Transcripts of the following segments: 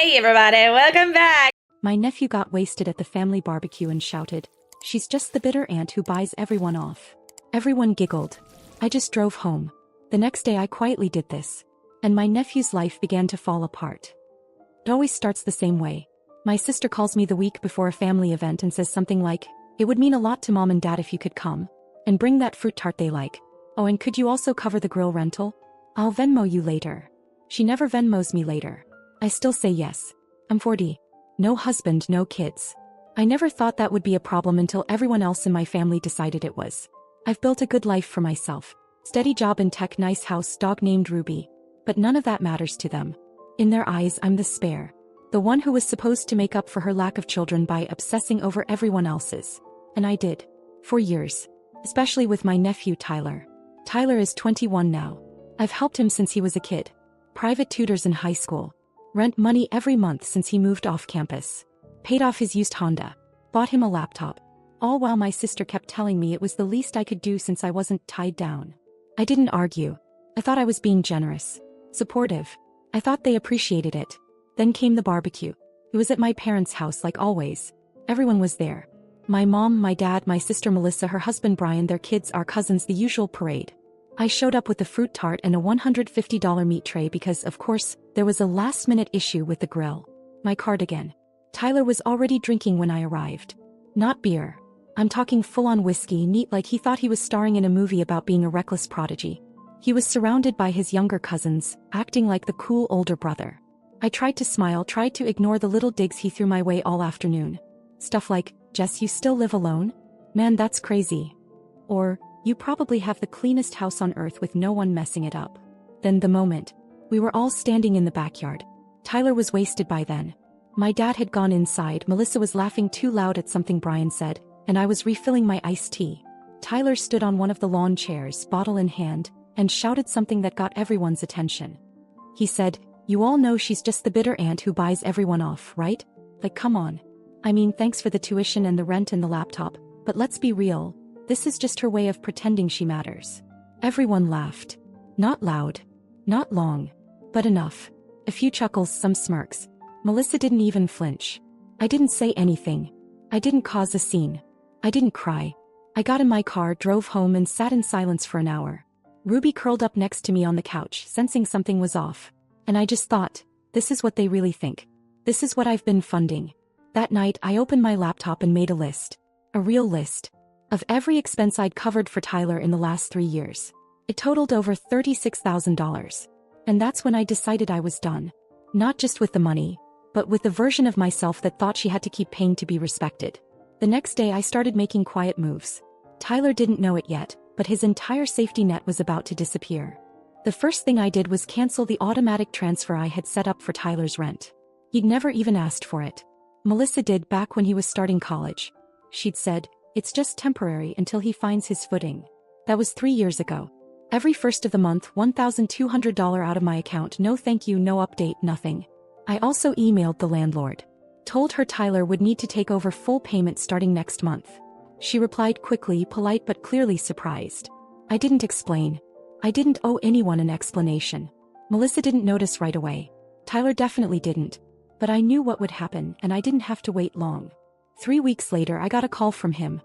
Hey everybody, welcome back! My nephew got wasted at the family barbecue and shouted, "She's just the bitter aunt who buys everyone off." Everyone giggled. I just drove home. The next day I quietly did this. And my nephew's life began to fall apart. It always starts the same way. My sister calls me the week before a family event and says something like, "It would mean a lot to mom and dad if you could come. And bring that fruit tart they like. Oh, and could you also cover the grill rental? I'll Venmo you later." She never Venmos me later. I still say yes. I'm 40. No husband, no kids. I never thought that would be a problem until everyone else in my family decided it was. I've built a good life for myself. Steady job in tech, nice house, dog named Ruby. But none of that matters to them. In their eyes, I'm the spare. The one who was supposed to make up for her lack of children by obsessing over everyone else's. And I did. For years. Especially with my nephew Tyler. Tyler is 21 now. I've helped him since he was a kid. Private tutors in high school. Rent money every month since he moved off campus. Paid off his used Honda. Bought him a laptop. All while my sister kept telling me it was the least I could do since I wasn't tied down. I didn't argue. I thought I was being generous. Supportive. I thought they appreciated it. Then came the barbecue. It was at my parents' house like always. Everyone was there. My mom, my dad, my sister Melissa, her husband Brian, their kids, our cousins, the usual parade. I showed up with a fruit tart and a $150 meat tray because, of course, there was a last-minute issue with the grill. My cardigan. Tyler was already drinking when I arrived. Not beer. I'm talking full-on whiskey, neat like he thought he was starring in a movie about being a reckless prodigy. He was surrounded by his younger cousins, acting like the cool older brother. I tried to smile, tried to ignore the little digs he threw my way all afternoon. Stuff like, "Jess, you still live alone? Man, that's crazy." Or, "You probably have the cleanest house on earth with no one messing it up." Then the moment. We were all standing in the backyard. Tyler was wasted by then. My dad had gone inside, Melissa was laughing too loud at something Brian said, and I was refilling my iced tea. Tyler stood on one of the lawn chairs, bottle in hand, and shouted something that got everyone's attention. He said, "You all know she's just the bitter aunt who buys everyone off, right? Like, come on. I mean, thanks for the tuition and the rent and the laptop, but let's be real. This is just her way of pretending she matters." Everyone laughed. Not loud. Not long. But enough. A few chuckles, some smirks. Melissa didn't even flinch. I didn't say anything. I didn't cause a scene. I didn't cry. I got in my car, drove home and sat in silence for an hour. Ruby curled up next to me on the couch, sensing something was off. And I just thought, this is what they really think. This is what I've been funding. That night I opened my laptop and made a list. A real list. Of every expense I'd covered for Tyler in the last 3 years. It totaled over $36,000. And that's when I decided I was done. Not just with the money, but with the version of myself that thought she had to keep paying to be respected. The next day I started making quiet moves. Tyler didn't know it yet, but his entire safety net was about to disappear. The first thing I did was cancel the automatic transfer I had set up for Tyler's rent. He'd never even asked for it. Melissa did back when he was starting college. She'd said, "It's just temporary until he finds his footing." That was 3 years ago. Every first of the month, $1,200 out of my account, no thank you, no update, nothing. I also emailed the landlord. Told her Tyler would need to take over full payment starting next month. She replied quickly, polite but clearly surprised. I didn't explain. I didn't owe anyone an explanation. Melissa didn't notice right away. Tyler definitely didn't. But I knew what would happen and I didn't have to wait long. 3 weeks later I got a call from him.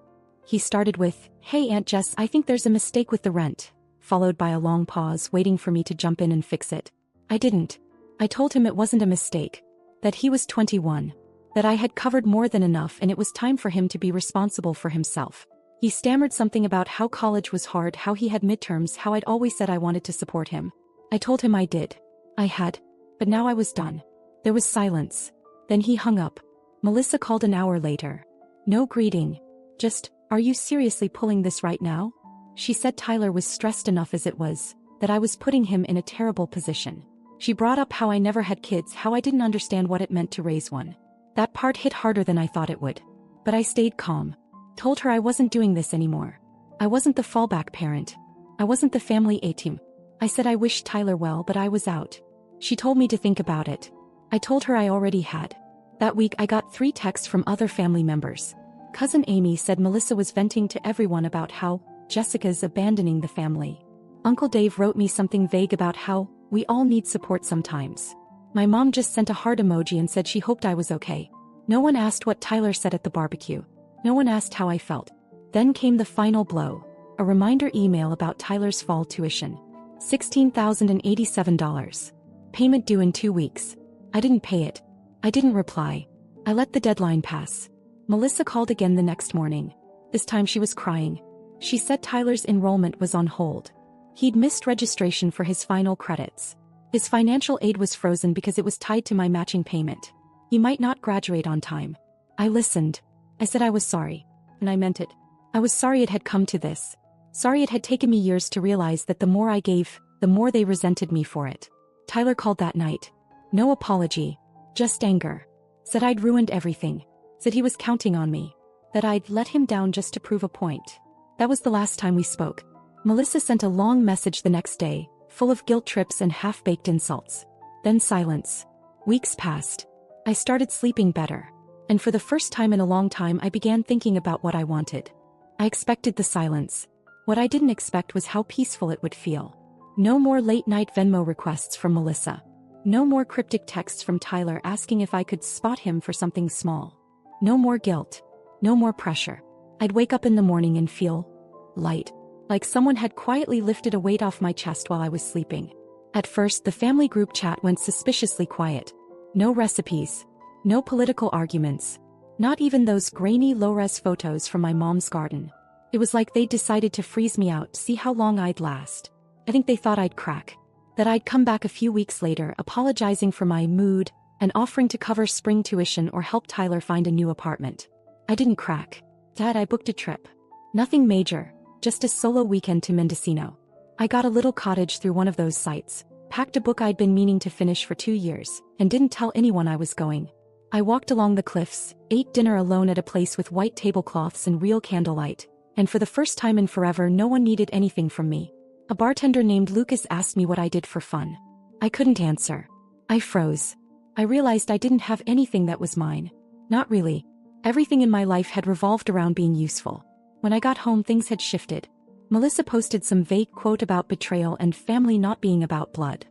He started with, "Hey Aunt Jess, I think there's a mistake with the rent," followed by a long pause waiting for me to jump in and fix it. I didn't. I told him it wasn't a mistake. That he was 21. That I had covered more than enough and it was time for him to be responsible for himself. He stammered something about how college was hard, how he had midterms, how I'd always said I wanted to support him. I told him I did. I had. But now I was done. There was silence. Then he hung up. Melissa called an hour later. No greeting. Just, "Are you seriously pulling this right now?" She said Tyler was stressed enough as it was, that I was putting him in a terrible position. She brought up how I never had kids, how I didn't understand what it meant to raise one. That part hit harder than I thought it would. But I stayed calm. Told her I wasn't doing this anymore. I wasn't the fallback parent. I wasn't the family A-team. I said I wished Tyler well, but I was out. She told me to think about it. I told her I already had. That week I got 3 texts from other family members. Cousin Amy said Melissa was venting to everyone about how Jessica's abandoning the family. Uncle Dave wrote me something vague about how we all need support sometimes. My mom just sent a heart emoji and said she hoped I was okay. No one asked what Tyler said at the barbecue. No one asked how I felt. Then came the final blow. A reminder email about Tyler's fall tuition. $16,087. Payment due in 2 weeks. I didn't pay it. I didn't reply. I let the deadline pass. Melissa called again the next morning. This time she was crying. She said Tyler's enrollment was on hold. He'd missed registration for his final credits. His financial aid was frozen because it was tied to my matching payment. He might not graduate on time. I listened. I said I was sorry. And I meant it. I was sorry it had come to this. Sorry it had taken me years to realize that the more I gave, the more they resented me for it. Tyler called that night. No apology. Just anger. Said I'd ruined everything. Said he was counting on me. That I'd let him down just to prove a point. That was the last time we spoke. Melissa sent a long message the next day, full of guilt trips and half-baked insults. Then silence. Weeks passed. I started sleeping better. And for the first time in a long time I began thinking about what I wanted. I expected the silence. What I didn't expect was how peaceful it would feel. No more late-night Venmo requests from Melissa. No more cryptic texts from Tyler asking if I could spot him for something small. No more guilt. No more pressure. I'd wake up in the morning and feel light. Like someone had quietly lifted a weight off my chest while I was sleeping. At first, the family group chat went suspiciously quiet. No recipes. No political arguments. Not even those grainy low-res photos from my mom's garden. It was like they decided to freeze me out, see how long I'd last. I think they thought I'd crack. That I'd come back a few weeks later apologizing for my mood and offering to cover spring tuition or help Tyler find a new apartment. I didn't crack. Dad, I booked a trip. Nothing major. Just a solo weekend to Mendocino. I got a little cottage through one of those sites, packed a book I'd been meaning to finish for 2 years, and didn't tell anyone I was going. I walked along the cliffs, ate dinner alone at a place with white tablecloths and real candlelight, and for the first time in forever no one needed anything from me. A bartender named Lucas asked me what I did for fun. I couldn't answer. I froze. I realized I didn't have anything that was mine. Not really. Everything in my life had revolved around being useful. When I got home things had shifted. Melissa posted some vague quote about betrayal and family not being about blood.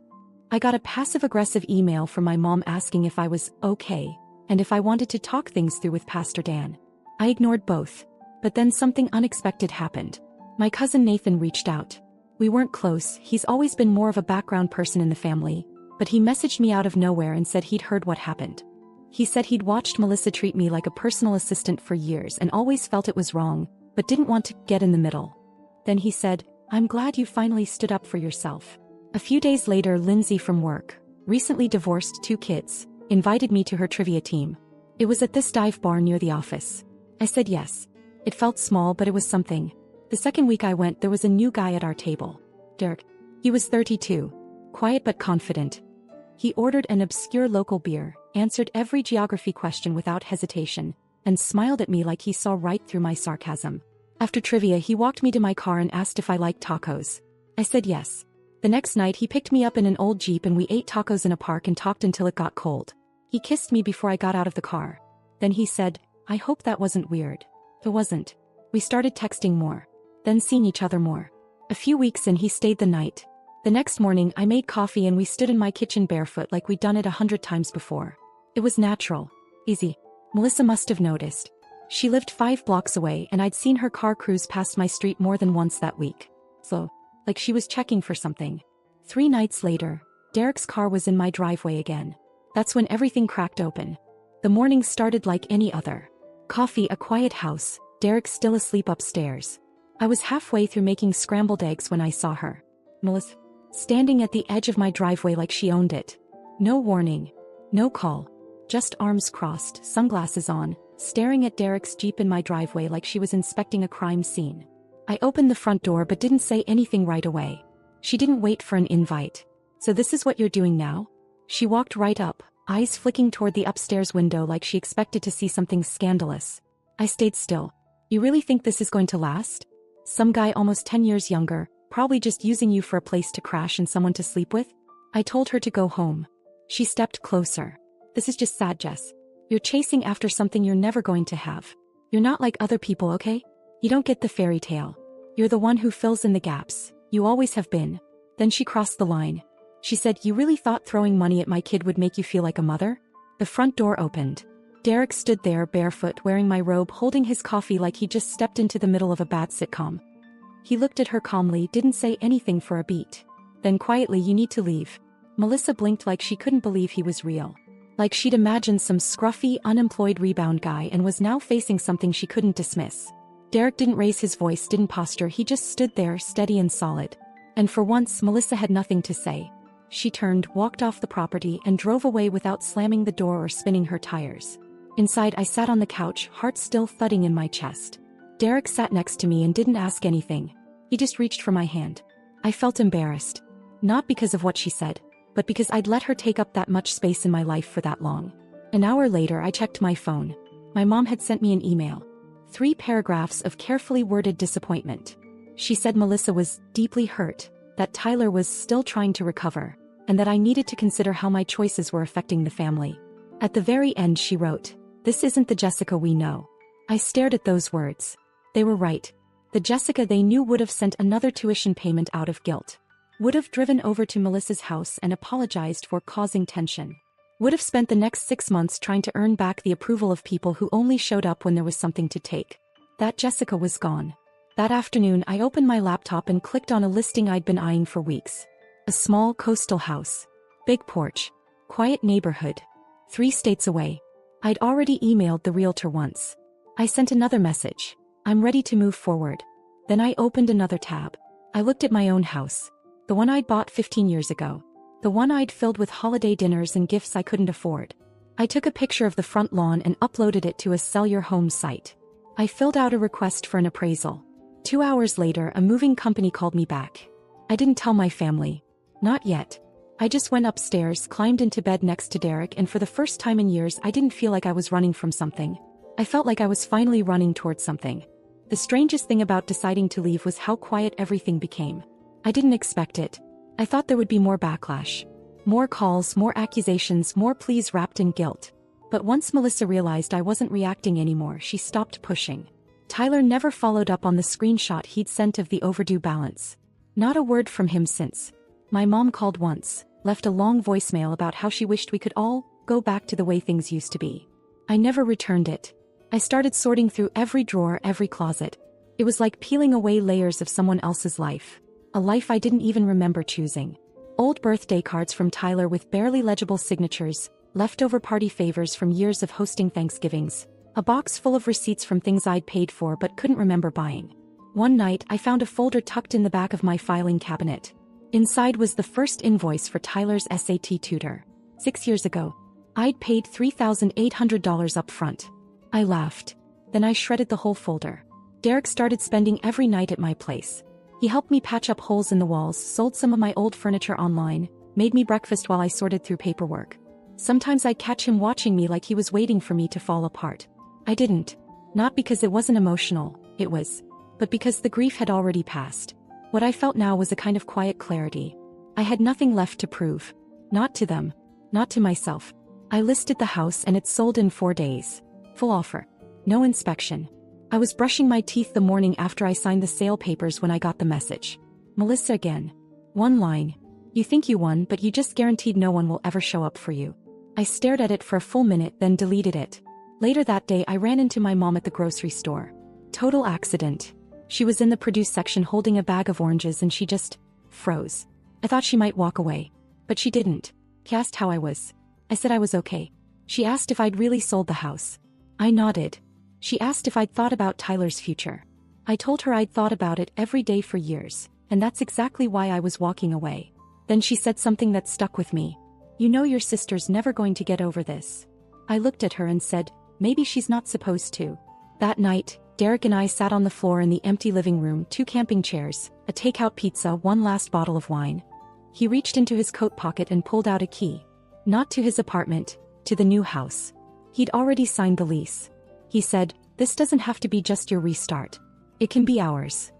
I got a passive-aggressive email from my mom asking if I was okay, and if I wanted to talk things through with Pastor Dan. I ignored both. But then something unexpected happened. My cousin Nathan reached out. We weren't close, he's always been more of a background person in the family, but he messaged me out of nowhere and said he'd heard what happened. He said he'd watched Melissa treat me like a personal assistant for years and always felt it was wrong, but didn't want to get in the middle. Then he said, "I'm glad you finally stood up for yourself." A few days later, Lindsay from work, recently divorced, 2 kids, invited me to her trivia team. It was at this dive bar near the office. I said yes. It felt small, but it was something. The second week I went, there was a new guy at our table. Derek. He was 32. Quiet but confident. He ordered an obscure local beer, answered every geography question without hesitation, and smiled at me like he saw right through my sarcasm. After trivia, he walked me to my car and asked if I liked tacos. I said yes. The next night he picked me up in an old Jeep and we ate tacos in a park and talked until it got cold. He kissed me before I got out of the car. Then he said, "I hope that wasn't weird." It wasn't. We started texting more. Then seeing each other more. A few weeks in, he stayed the night. The next morning I made coffee and we stood in my kitchen barefoot like we'd done it 100 times before. It was natural. Easy. Melissa must have noticed. She lived 5 blocks away and I'd seen her car cruise past my street more than once that week. So, like she was checking for something. 3 nights later, Derek's car was in my driveway again. That's when everything cracked open. The morning started like any other. Coffee, a quiet house, Derek still asleep upstairs. I was halfway through making scrambled eggs when I saw her. Melissa, standing at the edge of my driveway like she owned it. No warning. No call. Just arms crossed, sunglasses on, staring at Derek's Jeep in my driveway like she was inspecting a crime scene. I opened the front door but didn't say anything right away. She didn't wait for an invite. "So this is what you're doing now?" She walked right up, eyes flicking toward the upstairs window like she expected to see something scandalous. I stayed still. "You really think this is going to last? Some guy almost 10 years younger, probably just using you for a place to crash and someone to sleep with?" I told her to go home. She stepped closer. "This is just sad, Jess. You're chasing after something you're never going to have. You're not like other people, okay? You don't get the fairy tale. You're the one who fills in the gaps. You always have been." Then she crossed the line. She said, "You really thought throwing money at my kid would make you feel like a mother?" The front door opened. Derek stood there barefoot, wearing my robe, holding his coffee like he just stepped into the middle of a bad sitcom. He looked at her calmly, didn't say anything for a beat. Then quietly, "You need to leave." Melissa blinked like she couldn't believe he was real. Like she'd imagined some scruffy, unemployed rebound guy and was now facing something she couldn't dismiss. Derek didn't raise his voice, didn't posture, he just stood there, steady and solid. And for once, Melissa had nothing to say. She turned, walked off the property, and drove away without slamming the door or spinning her tires. Inside, I sat on the couch, heart still thudding in my chest. Derek sat next to me and didn't ask anything. He just reached for my hand. I felt embarrassed. Not because of what she said, but because I'd let her take up that much space in my life for that long. An hour later, I checked my phone. My mom had sent me an email. 3 paragraphs of carefully worded disappointment. She said Melissa was deeply hurt, that Tyler was still trying to recover, and that I needed to consider how my choices were affecting the family. At the very end, she wrote, "This isn't the Jessica we know." I stared at those words. They were right. The Jessica they knew would have sent another tuition payment out of guilt. Would have driven over to Melissa's house and apologized for causing tension. Would have spent the next 6 months trying to earn back the approval of people who only showed up when there was something to take. That Jessica was gone. That afternoon, I opened my laptop and clicked on a listing I'd been eyeing for weeks. A small coastal house. Big porch. Quiet neighborhood. 3 states away. I'd already emailed the realtor once. I sent another message. "I'm ready to move forward." Then I opened another tab. I looked at my own house. The one I'd bought 15 years ago. The one I'd filled with holiday dinners and gifts I couldn't afford. I took a picture of the front lawn and uploaded it to a Sell Your Home site. I filled out a request for an appraisal. 2 hours later, a moving company called me back. I didn't tell my family. Not yet. I just went upstairs, climbed into bed next to Derek, and for the first time in years, I didn't feel like I was running from something. I felt like I was finally running towards something. The strangest thing about deciding to leave was how quiet everything became. I didn't expect it. I thought there would be more backlash. More calls, more accusations, more pleas wrapped in guilt. But once Melissa realized I wasn't reacting anymore, she stopped pushing. Tyler never followed up on the screenshot he'd sent of the overdue balance. Not a word from him since. My mom called once, left a long voicemail about how she wished we could all go back to the way things used to be. I never returned it. I started sorting through every drawer, every closet. It was like peeling away layers of someone else's life. A life I didn't even remember choosing. Old birthday cards from Tyler with barely legible signatures, leftover party favors from years of hosting Thanksgivings, a box full of receipts from things I'd paid for but couldn't remember buying. One night, I found a folder tucked in the back of my filing cabinet. Inside was the first invoice for Tyler's SAT tutor. 6 years ago. I'd paid $3,800 up front. I laughed. Then I shredded the whole folder. Derek started spending every night at my place. He helped me patch up holes in the walls, sold some of my old furniture online, made me breakfast while I sorted through paperwork. Sometimes I'd catch him watching me like he was waiting for me to fall apart. I didn't. Not because it wasn't emotional, it was. But because the grief had already passed. What I felt now was a kind of quiet clarity. I had nothing left to prove. Not to them. Not to myself. I listed the house and it sold in 4 days. Full offer. No inspection. I was brushing my teeth the morning after I signed the sale papers when I got the message. Melissa again. One line. "You think you won, but you just guaranteed no one will ever show up for you." I stared at it for a full minute, then deleted it. Later that day, I ran into my mom at the grocery store. Total accident. She was in the produce section holding a bag of oranges and she just froze. I thought she might walk away. But she didn't. She asked how I was. I said I was okay. She asked if I'd really sold the house. I nodded. She asked if I'd thought about Tyler's future. I told her I'd thought about it every day for years, and that's exactly why I was walking away. Then she said something that stuck with me. "You know your sister's never going to get over this." I looked at her and said, "Maybe she's not supposed to." That night, Derek and I sat on the floor in the empty living room, 2 camping chairs, a takeout pizza, 1 last bottle of wine. He reached into his coat pocket and pulled out a key. Not to his apartment, to the new house. He'd already signed the lease. He said, "This doesn't have to be just your restart. It can be ours."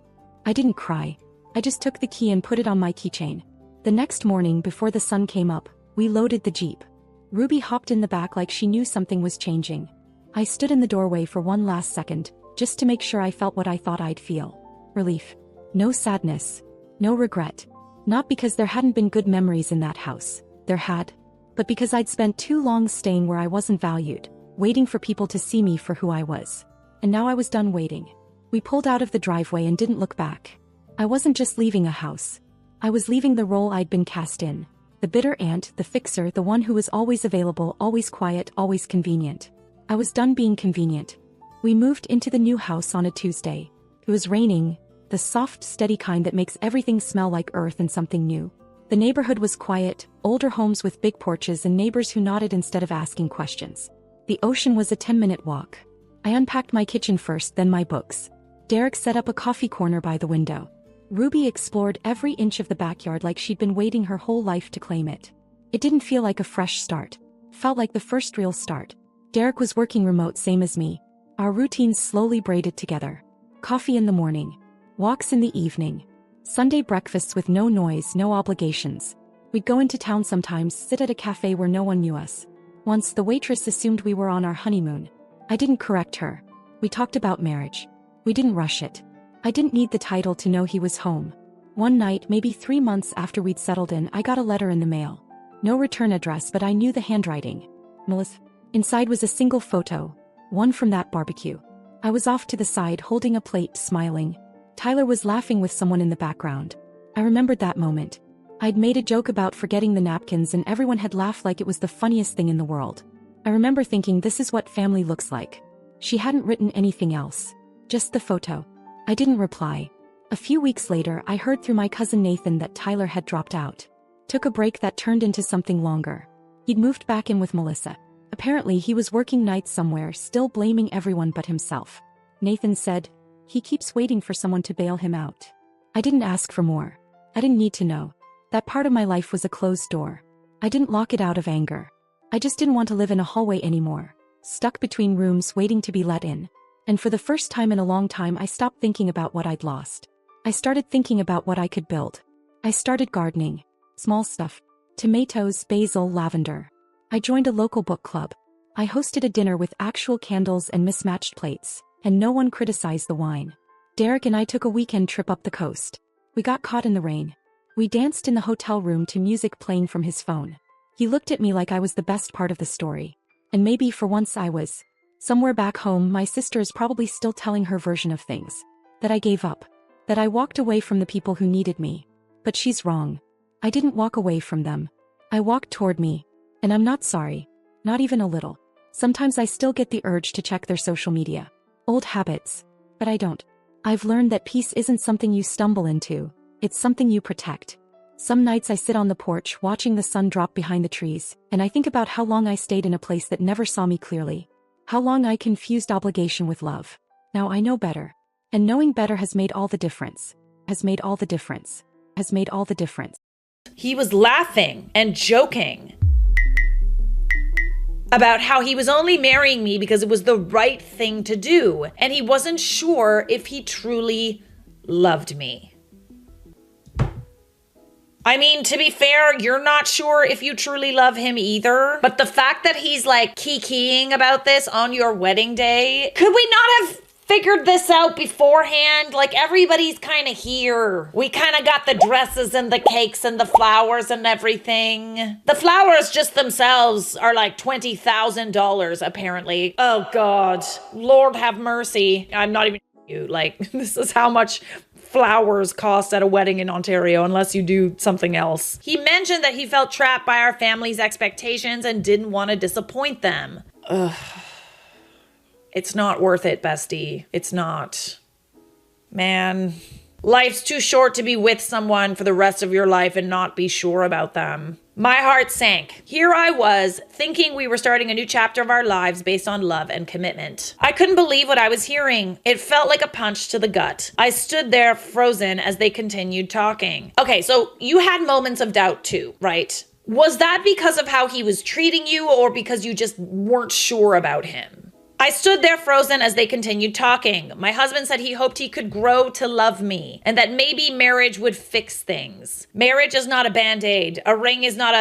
I didn't cry. I just took the key and put it on my keychain. The next morning, before the sun came up, we loaded the Jeep. Ruby hopped in the back like she knew something was changing. I stood in the doorway for one last second, just to make sure I felt what I thought I'd feel. Relief. No sadness. No regret. Not because there hadn't been good memories in that house. There had. But because I'd spent too long staying where I wasn't valued, waiting for people to see me for who I was. And now I was done waiting. We pulled out of the driveway and didn't look back. I wasn't just leaving a house. I was leaving the role I'd been cast in. The bitter aunt, the fixer, the one who was always available, always quiet, always convenient. I was done being convenient. We moved into the new house on a Tuesday. It was raining, the soft, steady kind that makes everything smell like earth and something new. The neighborhood was quiet, older homes with big porches and neighbors who nodded instead of asking questions. The ocean was a 10-minute walk. I unpacked my kitchen first, then my books. Derek set up a coffee corner by the window. Ruby explored every inch of the backyard like she'd been waiting her whole life to claim it. It didn't feel like a fresh start. Felt like the first real start. Derek was working remote, same as me. Our routines slowly braided together. Coffee in the morning. Walks in the evening. Sunday breakfasts with no noise, no obligations. We'd go into town sometimes, sit at a cafe where no one knew us. Once the waitress assumed we were on our honeymoon. I didn't correct her. We talked about marriage. We didn't rush it. I didn't need the title to know he was home. One night, maybe 3 months after we'd settled in, I got a letter in the mail. No return address, but I knew the handwriting. Melissa. Inside was a single photo. One from that barbecue. I was off to the side holding a plate, smiling. Tyler was laughing with someone in the background. I remembered that moment. I'd made a joke about forgetting the napkins and everyone had laughed like it was the funniest thing in the world. I remember thinking, this is what family looks like. She hadn't written anything else. Just the photo. I didn't reply. A few weeks later, I heard through my cousin Nathan that Tyler had dropped out. Took a break that turned into something longer. He'd moved back in with Melissa. Apparently, he was working nights somewhere, still blaming everyone but himself. Nathan said, he keeps waiting for someone to bail him out. I didn't ask for more. I didn't need to know. That part of my life was a closed door. I didn't lock it out of anger. I just didn't want to live in a hallway anymore. Stuck between rooms waiting to be let in. And for the first time in a long time, I stopped thinking about what I'd lost. I started thinking about what I could build. I started gardening. Small stuff. Tomatoes, basil, lavender. I joined a local book club. I hosted a dinner with actual candles and mismatched plates, and no one criticized the wine. Derek and I took a weekend trip up the coast. We got caught in the rain. We danced in the hotel room to music playing from his phone. He looked at me like I was the best part of the story. And maybe for once I was. Somewhere back home, my sister is probably still telling her version of things. That I gave up. That I walked away from the people who needed me. But she's wrong. I didn't walk away from them. I walked toward me. And I'm not sorry. Not even a little. Sometimes I still get the urge to check their social media. Old habits. But I don't. I've learned that peace isn't something you stumble into. It's something you protect. Some nights I sit on the porch watching the sun drop behind the trees, and I think about how long I stayed in a place that never saw me clearly. How long I confused obligation with love. Now I know better. And knowing better has made all the difference. Has made all the difference. Has made all the difference. He was laughing and joking about how he was only marrying me because it was the right thing to do, and he wasn't sure if he truly loved me. I mean, to be fair, you're not sure if you truly love him either. But the fact that he's like kikiing about this on your wedding day, could we not have figured this out beforehand? Like, everybody's kind of here. We kind of got the dresses and the cakes and the flowers and everything. The flowers just themselves are like $20,000 apparently. Oh God, Lord have mercy. I'm not even you. Like, this is how much flowers cost at a wedding in Ontario, unless you do something else. He mentioned that he felt trapped by our family's expectations and didn't want to disappoint them. Ugh. It's not worth it, bestie. It's not. Man, life's too short to be with someone for the rest of your life and not be sure about them. My heart sank. Here I was, thinking we were starting a new chapter of our lives based on love and commitment. I couldn't believe what I was hearing. It felt like a punch to the gut. I stood there frozen as they continued talking. Okay, so you had moments of doubt too, right? Was that because of how he was treating you, or because you just weren't sure about him? I stood there frozen as they continued talking. My husband said he hoped he could grow to love me and that maybe marriage would fix things. Marriage is not a band-aid. A ring is not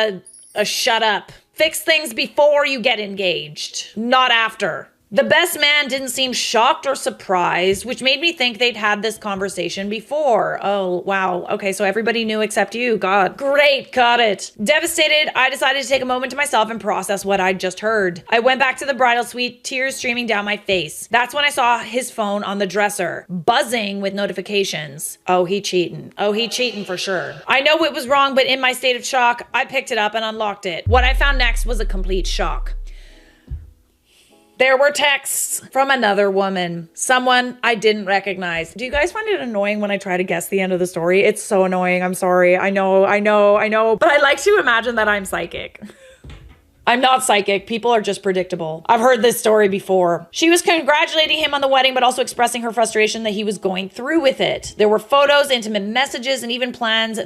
a shut up. Fix things before you get engaged, not after. The best man didn't seem shocked or surprised, which made me think they'd had this conversation before. Oh, wow. Okay, so everybody knew except you. God. Great, got it. Devastated, I decided to take a moment to myself and process what I'd just heard. I went back to the bridal suite, tears streaming down my face. That's when I saw his phone on the dresser, buzzing with notifications. Oh, he cheating. Oh, he cheating for sure. I know it was wrong, but in my state of shock, I picked it up and unlocked it. What I found next was a complete shock. There were texts from another woman, someone I didn't recognize. Do you guys find it annoying when I try to guess the end of the story? It's so annoying. I'm sorry. I know. But I like to imagine that I'm psychic. I'm not psychic. People are just predictable. I've heard this story before. She was congratulating him on the wedding, but also expressing her frustration that he was going through with it. There were photos, intimate messages, and even plans